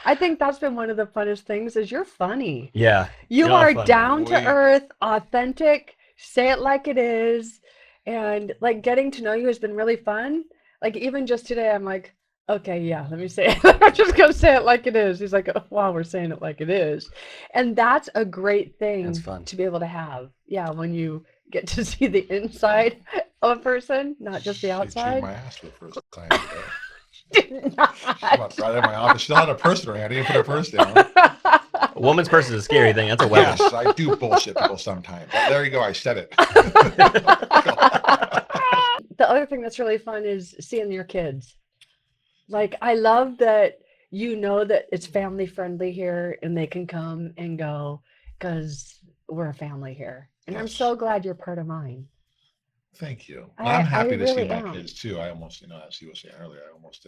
[SPEAKER 2] I think that's been one of the funnest things is you're funny.
[SPEAKER 1] Yeah.
[SPEAKER 2] You
[SPEAKER 1] Y'all
[SPEAKER 2] are
[SPEAKER 1] funny.
[SPEAKER 2] down to earth, authentic, say it like it is. And like getting to know you has been really fun. Like even just today, I'm like, okay, yeah, let me say it. I'm just going to say it like it is. He's like, oh, wow, we're saying it like it is. And that's a great thing
[SPEAKER 1] That's fun.
[SPEAKER 2] to be able to have. Yeah, when you get to see the inside of a person, not just the outside.
[SPEAKER 3] She chewed my ass for the first time today.
[SPEAKER 2] Did not.
[SPEAKER 3] She walked right in my office. She still had a purse in her hand. I didn't put her purse down.
[SPEAKER 1] A woman's purse is a scary thing. That's a weapon.
[SPEAKER 3] Yes, I do bullshit people sometimes. But there you go. I said it.
[SPEAKER 2] The other thing that's really fun is seeing your kids. Like, I love that you know that it's family friendly here and they can come and go because we're a family here, and I'm
[SPEAKER 3] Yes.
[SPEAKER 2] so glad you're part of mine.
[SPEAKER 3] Thank you.
[SPEAKER 2] I-
[SPEAKER 3] I'm happy
[SPEAKER 2] I
[SPEAKER 3] to see
[SPEAKER 2] really
[SPEAKER 3] my
[SPEAKER 2] am.
[SPEAKER 3] kids too. I almost, as he was saying earlier, I almost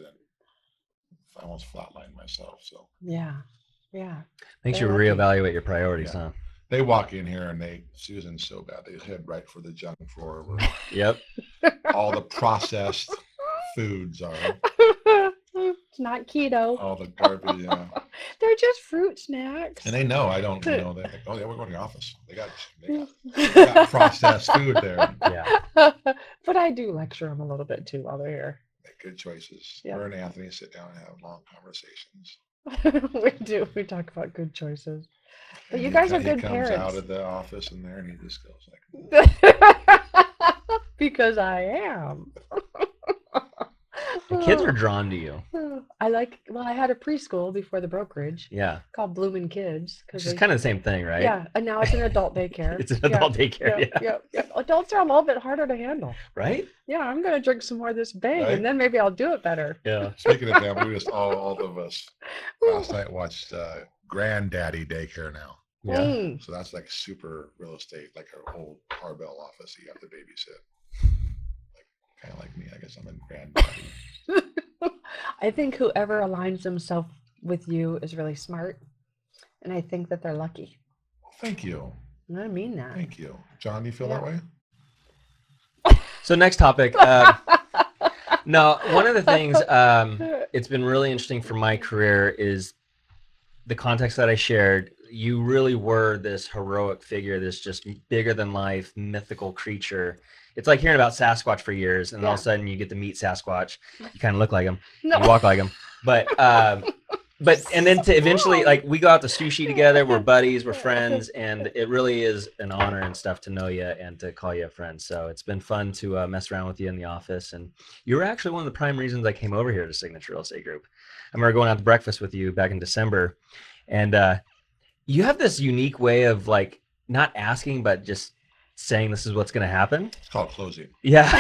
[SPEAKER 3] flatlined myself. So
[SPEAKER 2] Yeah, yeah.
[SPEAKER 1] Makes you
[SPEAKER 2] They're lucky.
[SPEAKER 1] reevaluate your priorities,
[SPEAKER 3] Yeah.
[SPEAKER 1] huh?
[SPEAKER 3] they walk in here and Susan's so bad. They head right for the junk drawer where
[SPEAKER 1] Yep.
[SPEAKER 3] all the processed foods are,
[SPEAKER 2] It's not keto.
[SPEAKER 3] all the garbage. Yeah.
[SPEAKER 2] They're just fruit snacks.
[SPEAKER 3] And they know I don't, they're like, oh yeah, we're going to the office. They got processed food there.
[SPEAKER 1] Yeah.
[SPEAKER 2] But I do lecture them a little bit too while they're here.
[SPEAKER 3] Make good choices.
[SPEAKER 2] Yeah.
[SPEAKER 3] Her and Anthony sit down and have long conversations.
[SPEAKER 2] We do. We talk about good choices. But
[SPEAKER 3] And
[SPEAKER 2] you
[SPEAKER 3] he
[SPEAKER 2] guys
[SPEAKER 3] co-
[SPEAKER 2] are good
[SPEAKER 3] He comes
[SPEAKER 2] parents.
[SPEAKER 3] out of the office in there and he just goes like,
[SPEAKER 2] Because I am.
[SPEAKER 1] The kids are drawn to you.
[SPEAKER 2] I had a preschool before the brokerage
[SPEAKER 1] Yeah.
[SPEAKER 2] called Bloomin' Kids.
[SPEAKER 1] Which is kind of the same thing, right?
[SPEAKER 2] Yeah, and now it's an adult daycare.
[SPEAKER 1] It's an adult daycare. Yeah.
[SPEAKER 2] Yeah. Adults are a little bit harder to handle.
[SPEAKER 1] Right?
[SPEAKER 2] Yeah, I'm going to drink some more of this Bang,
[SPEAKER 3] Right?
[SPEAKER 2] and then maybe I'll do it better.
[SPEAKER 1] Yeah.
[SPEAKER 3] speaking of them, we just all of us last night watched Granddaddy Daycare now.
[SPEAKER 1] Yeah.
[SPEAKER 2] Mm.
[SPEAKER 3] So that's like super real estate, like our old Barbell office. You have to babysit. Like kind of like me, I guess I'm in Granddaddy.
[SPEAKER 2] I think whoever aligns themselves with you is really smart, and I think that they're lucky.
[SPEAKER 3] Thank you.
[SPEAKER 2] And I mean that.
[SPEAKER 3] Thank you. John, do you feel
[SPEAKER 2] Yeah.
[SPEAKER 3] that way?
[SPEAKER 1] So next topic. No, one of the things it's been really interesting for my career is the context that I shared. You really were this heroic figure, this just bigger than life mythical creature. It's like hearing about Sasquatch for years, and all of a sudden you get to meet Sasquatch. You kind of look like him.
[SPEAKER 2] No.
[SPEAKER 1] You walk like him. But and then to eventually, like, we go out to sushi together. We're buddies. We're friends, and it really is an honor and stuff to know you and to call you a friend. So it's been fun to mess around with you in the office. And you were actually one of the prime reasons I came over here to Signature Real Estate Group. I remember going out to breakfast with you back in December, and you have this unique way of like not asking, but just saying this is what's going to happen.
[SPEAKER 3] It's called closing.
[SPEAKER 1] Yeah.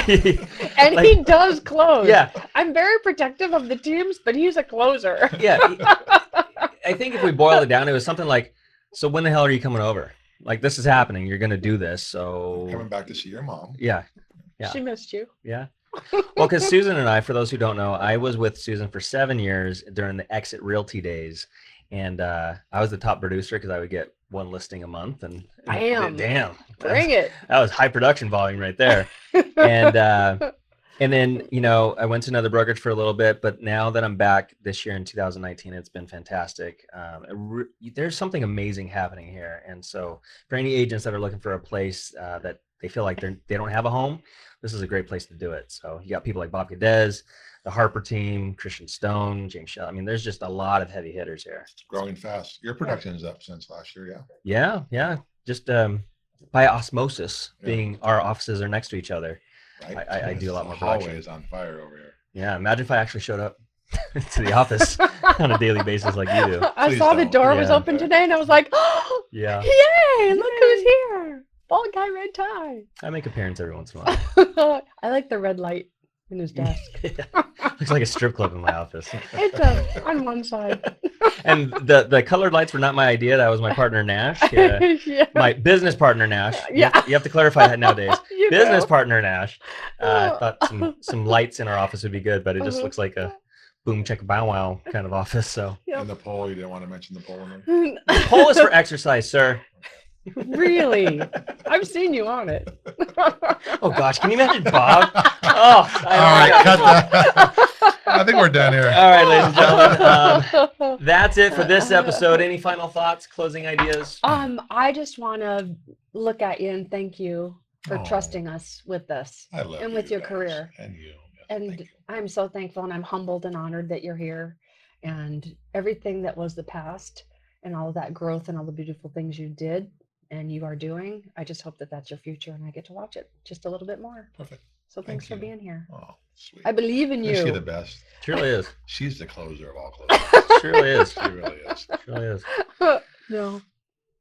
[SPEAKER 2] And
[SPEAKER 1] Like-
[SPEAKER 2] he does close.
[SPEAKER 1] Yeah.
[SPEAKER 2] I'm very protective of the teams, but he's a closer.
[SPEAKER 1] Yeah. I think if we boil it down, it was something like, so when the hell are you coming over? Like, this is happening. You're going to do this. So
[SPEAKER 3] Coming back to see your mom.
[SPEAKER 1] yeah. Yeah.
[SPEAKER 2] She missed you.
[SPEAKER 1] Yeah. Well, because Susan and I, for those who don't know, I was with Susan for 7 years during the Exit Realty days. And I was the top producer because I would get one listing a month. And
[SPEAKER 2] Damn.
[SPEAKER 1] That
[SPEAKER 2] Bring it.
[SPEAKER 1] was high production volume right there. And then, I went to another brokerage for a little bit, but now that I'm back this year in 2019, it's been fantastic. There's something amazing happening here. And so for any agents that are looking for a place that they feel like they don't have a home, this is a great place to do it. So you got people like Bob Cadez, the Harper team, Christian Stone, James Shell. I mean, there's just a lot of heavy hitters here.
[SPEAKER 3] It's growing fast. Your production is up since last year, yeah?
[SPEAKER 1] Yeah. Yeah. Just by osmosis,
[SPEAKER 3] Yeah.
[SPEAKER 1] being our offices are next to each other.
[SPEAKER 3] Right?
[SPEAKER 1] I do a lot
[SPEAKER 3] The
[SPEAKER 1] more
[SPEAKER 3] hallway
[SPEAKER 1] production.
[SPEAKER 3] is on fire over here.
[SPEAKER 1] Yeah, imagine if I actually showed up to the office on a daily basis like you do.
[SPEAKER 2] I
[SPEAKER 3] Please
[SPEAKER 2] saw the
[SPEAKER 3] don't.
[SPEAKER 2] door was
[SPEAKER 1] Yeah.
[SPEAKER 2] open today, and I was like, oh,
[SPEAKER 1] Yeah,
[SPEAKER 2] yay, look who's here. Bald guy, red tie.
[SPEAKER 1] I make appearance every once in a while.
[SPEAKER 2] I like the red light in his desk.
[SPEAKER 1] Looks like a strip club in my office.
[SPEAKER 2] It does, on one side.
[SPEAKER 1] And the colored lights were not my idea. That was my partner Nash. Yeah.
[SPEAKER 2] Yeah.
[SPEAKER 1] My business partner Nash.
[SPEAKER 2] Yeah.
[SPEAKER 1] You have to clarify that nowadays.
[SPEAKER 2] You
[SPEAKER 1] Business
[SPEAKER 2] know.
[SPEAKER 1] partner Nash. I thought some lights in our office would be good, but it just looks like a boom check bow wow kind of office. So
[SPEAKER 2] Yep.
[SPEAKER 3] And the poll, you didn't want to mention the poll in there?
[SPEAKER 1] the poll is for exercise, sir.
[SPEAKER 2] Really? I've seen you on it.
[SPEAKER 1] Oh gosh, can you imagine Bob? Oh,
[SPEAKER 3] All right, cut that. I think we're done here.
[SPEAKER 1] All right, ladies and gentlemen. That's it for this episode. Any final thoughts, closing ideas?
[SPEAKER 2] I just want to look at you and thank you for
[SPEAKER 3] Oh.
[SPEAKER 2] trusting us with this.
[SPEAKER 3] I love
[SPEAKER 2] and
[SPEAKER 3] you
[SPEAKER 2] with your
[SPEAKER 3] guys.
[SPEAKER 2] career.
[SPEAKER 3] And you. Yes,
[SPEAKER 2] And
[SPEAKER 3] thank you.
[SPEAKER 2] I'm so thankful and I'm humbled and honored that you're here. And everything that was the past and all of that growth and all the beautiful things you did and you are doing, I just hope that that's your future and I get to watch it just a little bit more.
[SPEAKER 3] Perfect.
[SPEAKER 2] So thanks for
[SPEAKER 3] you.
[SPEAKER 2] being here.
[SPEAKER 3] Oh, sweet.
[SPEAKER 2] I believe in
[SPEAKER 3] Is she the
[SPEAKER 2] you.
[SPEAKER 3] best?
[SPEAKER 1] Surely is.
[SPEAKER 3] She's the closer of all closers.
[SPEAKER 1] Surely is.
[SPEAKER 3] She really is.
[SPEAKER 1] Surely is.
[SPEAKER 2] No.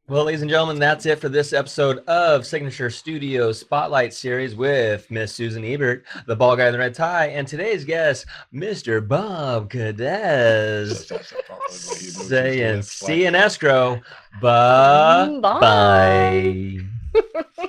[SPEAKER 1] Well, ladies and gentlemen, that's it for this episode of Signature Studios Spotlight Series with Miss Susan Ebert, the bald guy in the red tie, and today's guest, Mr. Bob Cadez. Saying see you in escrow. Bye.
[SPEAKER 2] Bye.
[SPEAKER 1] Bye.